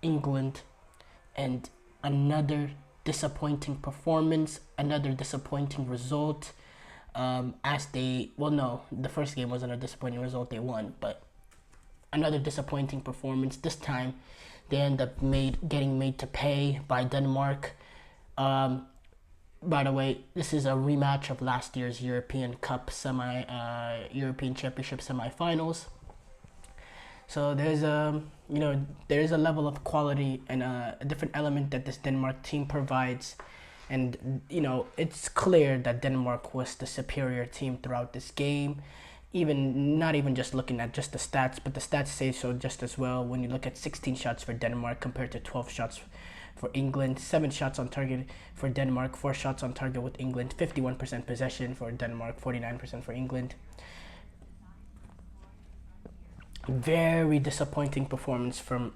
England, and another disappointing performance, another disappointing result. As they, well, no, the first game wasn't a disappointing result, they won, but another disappointing performance. This time, they end up getting made to pay by Denmark. By the way, this is a rematch of last year's European Cup European Championship semifinals. So there's a level of quality and a different element that this Denmark team provides, and it's clear that Denmark was the superior team throughout this game. Even not even just looking at just the stats, but the stats say so just as well. When you look at 16 shots for Denmark compared to 12 shots for England, 7 shots on target for Denmark, 4 shots on target with England, 51% possession for Denmark, 49% for England. Very disappointing performance from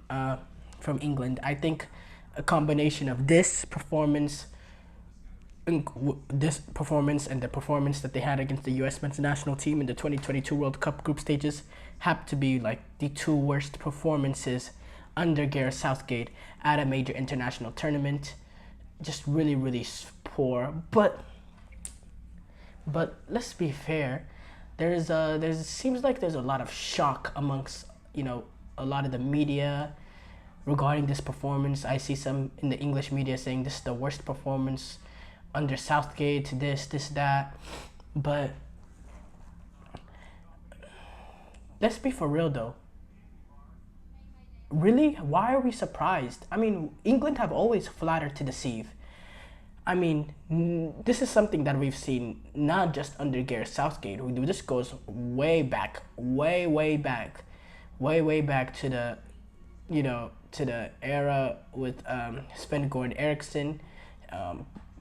England. I think a combination of this performance and the performance that they had against the U.S. men's national team in the 2022 World Cup group stages have to be like the two worst performances under Gareth Southgate at a major international tournament. Just really, really poor. But let's be fair. Seems like there's a lot of shock amongst a lot of the media regarding this performance. I see some in the English media saying this is the worst performance under Southgate, this, that. But let's be for real though. Really? Why are we surprised? I mean, England have always flattered to deceive. I mean, this is something that we've seen not just under Gareth Southgate. This goes way back, way back to the, to the era with Sven-Goran Eriksson.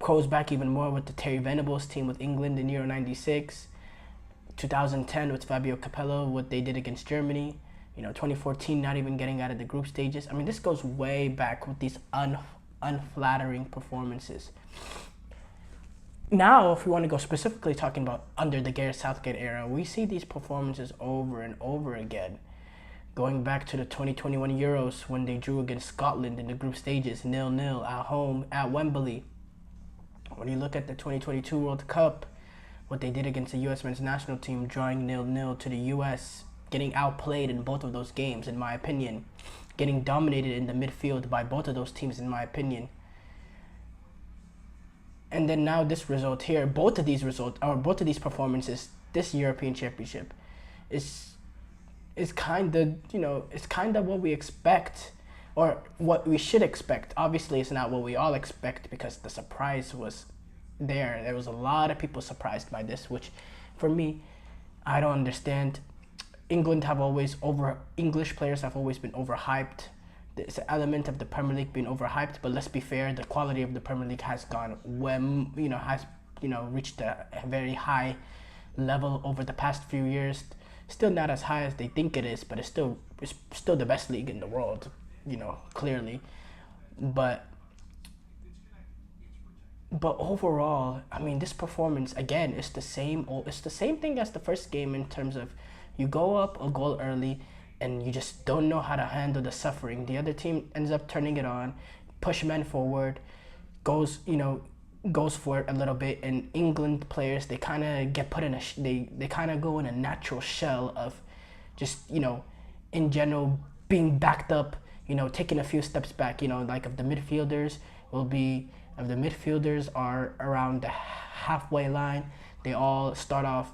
Goes back even more with the Terry Venables team with England in Euro '96, 2010 with Fabio Capello, what they did against Germany. 2014 not even getting out of the group stages. I mean, this goes way back with these unflattering performances. Now, if we want to go specifically talking about under the Gareth Southgate era, we see these performances over and over again. Going back to the 2021 Euros when they drew against Scotland in the group stages, 0-0 at home at Wembley. When you look at the 2022 World Cup, what they did against the U.S. men's national team, drawing 0-0 to the U.S., getting outplayed in both of those games, in my opinion. Getting dominated in the midfield by both of those teams, in my opinion. And then now this result here, both of these performances, this European Championship, is kind of, it's kind of what we expect, or what we should expect. Obviously, it's not what we all expect because the surprise was there. There was a lot of people surprised by this, which, for me, I don't understand. English players have always been overhyped. It's an element of the Premier League being overhyped, but let's be fair, the quality of the Premier League has gone reached a very high level over the past few years. Still not as high as they think it is, but it's still the best league in the world, clearly. But overall, I mean, this performance again is the same. It's the same thing as the first game in terms of you go up a goal early and you just don't know how to handle the suffering. The other team ends up turning it on, push men forward, goes for it a little bit, and England players, they kind of get put in they kind of go in a natural shell of just, in general being backed up, taking a few steps back, like if the midfielders are around the halfway line, they all start off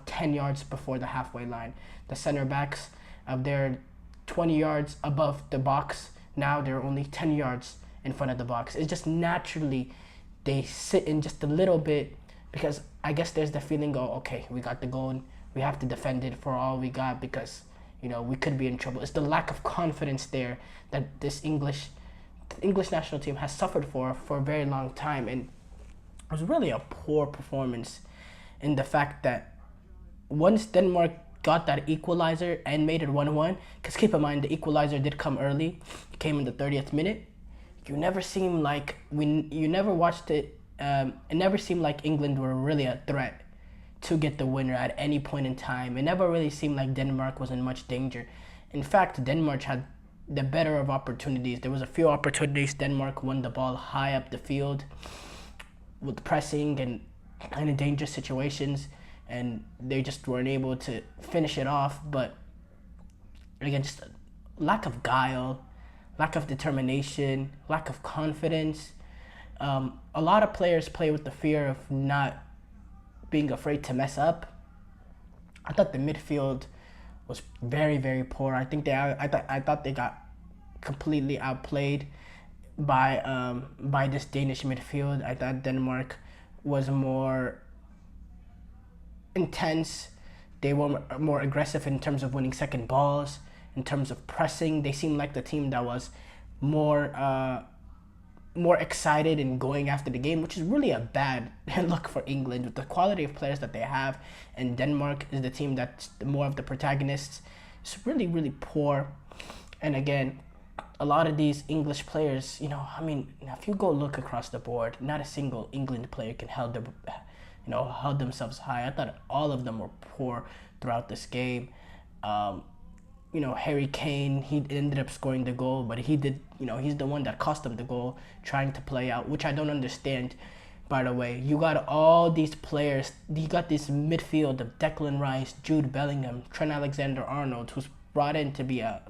10 yards before the halfway line. The center backs, they're 20 yards above the box. Now they're only 10 yards in front of the box. It's just naturally they sit in just a little bit because I guess there's the feeling, okay, we got the goal and we have to defend it for all we got because, we could be in trouble. It's the lack of confidence there that this English national team has suffered for a very long time. And it was really a poor performance in the fact that once Denmark got that equalizer and made it 1-1, because keep in mind the equalizer did come early, it came in the 30th minute. You never seemed like you never watched it. It never seemed like England were really a threat to get the winner at any point in time. It never really seemed like Denmark was in much danger. In fact, Denmark had the better of opportunities. There was a few opportunities. Denmark won the ball high up the field with pressing and in dangerous situations, and they just weren't able to finish it off. But again, just lack of guile, lack of determination, lack of confidence. A lot of players play with the fear of not being afraid to mess up. I thought the midfield was very, very poor. I thought they got completely outplayed by this Danish midfield. I thought Denmark was more intense. They were more aggressive in terms of winning second balls, in terms of pressing. They seemed like the team that was more excited and going after the game, which is really a bad look for England with the quality of players that they have. And Denmark is the team that's more of the protagonists. It's really, really poor. And again, a lot of these English players, if you go look across the board, not a single England player can held themselves high. I thought all of them were poor throughout this game. Harry Kane, he ended up scoring the goal, but he's the one that cost them the goal, trying to play out, which I don't understand, by the way. You got all these players, you got this midfield of Declan Rice, Jude Bellingham, Trent Alexander-Arnold, who's brought in to be a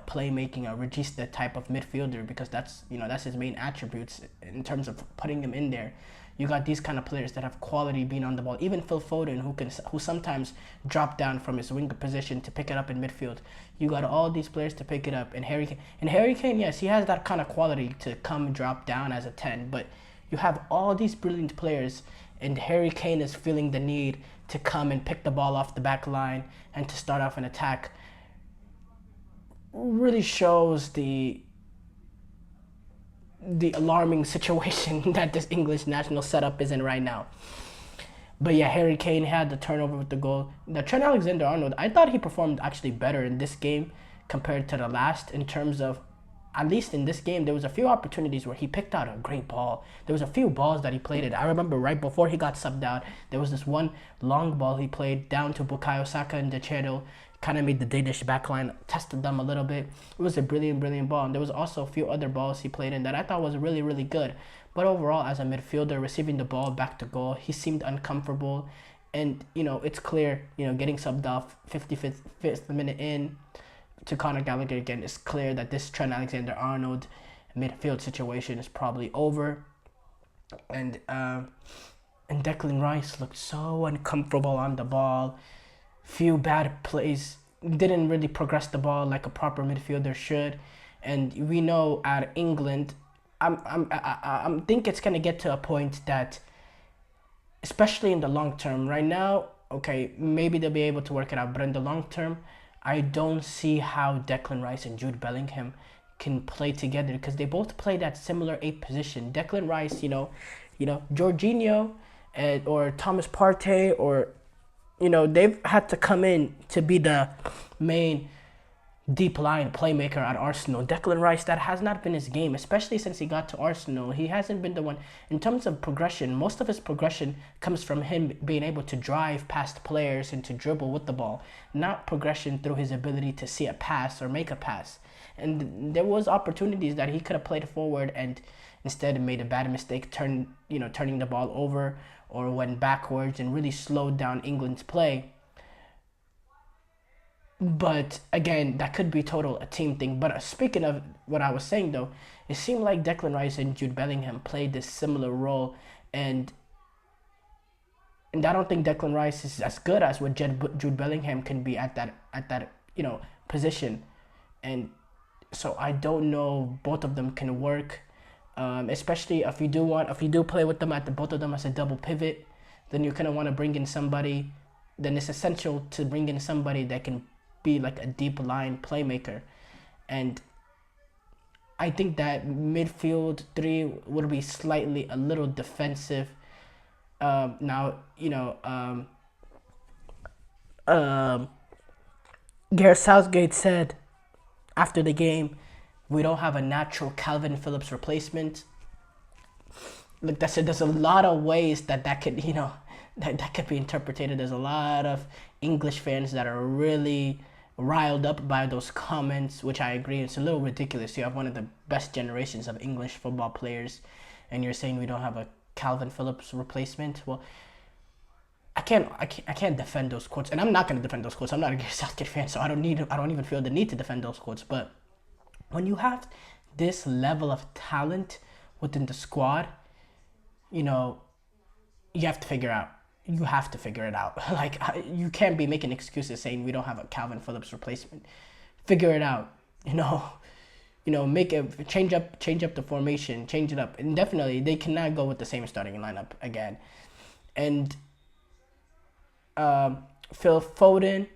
playmaking, a regista type of midfielder, because that's his main attributes in terms of putting him in there. You got these kind of players that have quality being on the ball. Even Phil Foden, who sometimes drop down from his winger position to pick it up in midfield. You got all these players to pick it up. And Harry Kane, yes, he has that kind of quality to come drop down as a 10. But you have all these brilliant players, and Harry Kane is feeling the need to come and pick the ball off the back line and to start off an attack. Really shows the alarming situation that this English national setup is in right now. But yeah, Harry Kane had the turnover with the goal. Now, Trent Alexander-Arnold, I thought he performed actually better in this game compared to the last, in terms of, at least in this game, there was a few opportunities where he picked out a great ball. There was a few balls that he played it. I remember right before he got subbed out, there was this one long ball he played down to Bukayo Saka in the channel, kind of made the Danish backline, tested them a little bit. It was a brilliant, brilliant ball. And there was also a few other balls he played in that I thought was really, really good. But overall, as a midfielder, receiving the ball back to goal, he seemed uncomfortable. And, it's clear, getting subbed off 55th minute in to Conor Gallagher again, it's clear that this Trent Alexander-Arnold midfield situation is probably over. And Declan Rice looked so uncomfortable on the ball. Few bad plays, didn't really progress the ball like a proper midfielder should. And we know at England, I think it's gonna get to a point that, especially in the long term, right now, okay, maybe they'll be able to work it out, but in the long term, I don't see how Declan Rice and Jude Bellingham can play together, because they both play that similar 8 position. Declan Rice, Jorginho or Thomas Partey, or they've had to come in to be the main deep line playmaker at Arsenal. Declan Rice, that has not been his game, especially since he got to Arsenal. He hasn't been the one. In terms of progression, most of his progression comes from him being able to drive past players and to dribble with the ball, not progression through his ability to see a pass or make a pass. And there was opportunities that he could have played forward and instead made a bad mistake, turning the ball over, or went backwards and really slowed down England's play. But again, that could be total a team thing. But speaking of what I was saying though, it seemed like Declan Rice and Jude Bellingham played this similar role, and I don't think Declan Rice is as good as what Jude Bellingham can be at that position. And so I don't know both of them can work. Especially if you do play with them both of them as a double pivot, then you're gonna want to bring in somebody. Then it's essential to bring in somebody that can be like a deep line playmaker, and I think that midfield 3 would be slightly a little defensive. Gareth Southgate said after the game, we don't have a natural Calvin Phillips replacement. Look, there's a lot of ways that could, that could be interpreted. There's a lot of English fans that are really riled up by those comments, which I agree it's a little ridiculous. You have one of the best generations of English football players, and you're saying we don't have a Calvin Phillips replacement. Well, I can't defend those quotes, and I'm not gonna defend those quotes. I'm not a Southgate fan, so I don't even feel the need to defend those quotes. But when you have this level of talent within the squad, you know, you have to figure out. You have to figure it out. Like you can't be making excuses saying we don't have a Calvin Phillips replacement. Figure it out. You know, make it change up the formation, change it up, and definitely they cannot go with the same starting lineup again. And Phil Foden,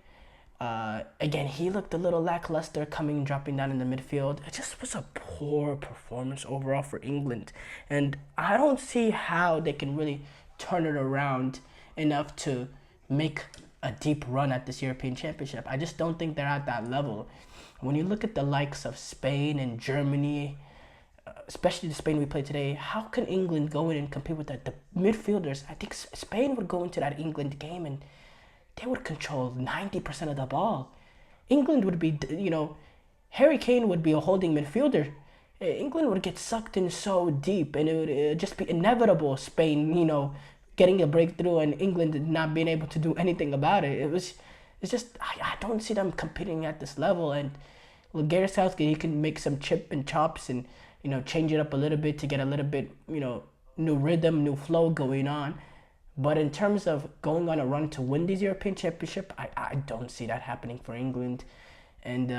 again, he looked a little lackluster dropping down in the midfield. It just was a poor performance overall for England. And I don't see how they can really turn it around enough to make a deep run at this European Championship. I just don't think they're at that level. When you look at the likes of Spain and Germany, especially the Spain we played today, how can England go in and compete with that? The midfielders, I think Spain would go into that England game and they would control 90% of the ball. England would be, Harry Kane would be a holding midfielder. England would get sucked in so deep, and it would just be inevitable. Spain, getting a breakthrough, and England not being able to do anything about it. It's just I don't see them competing at this level. And Gareth Southgate, he can make some chip and chops and change it up a little bit to get a little bit new rhythm, new flow going on. But in terms of going on a run to win this European Championship, I don't see that happening for England. And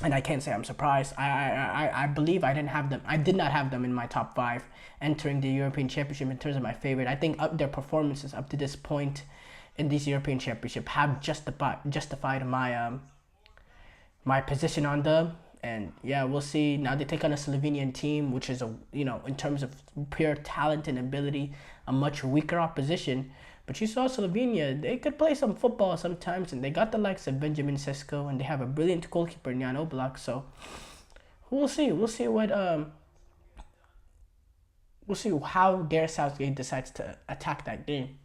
I can't say I'm surprised. I believe I did not have them in my top 5 entering the European Championship in terms of my favorite. I think their performances up to this point in this European Championship have justified my position on them. And yeah, we'll see. Now they take on a Slovenian team, which is in terms of pure talent and ability, a much weaker opposition. But you saw Slovenia, they could play some football sometimes, and they got the likes of Benjamin Sesko, and they have a brilliant goalkeeper, Jan Oblak. So we'll see. We'll see how Gareth Southgate decides to attack that game.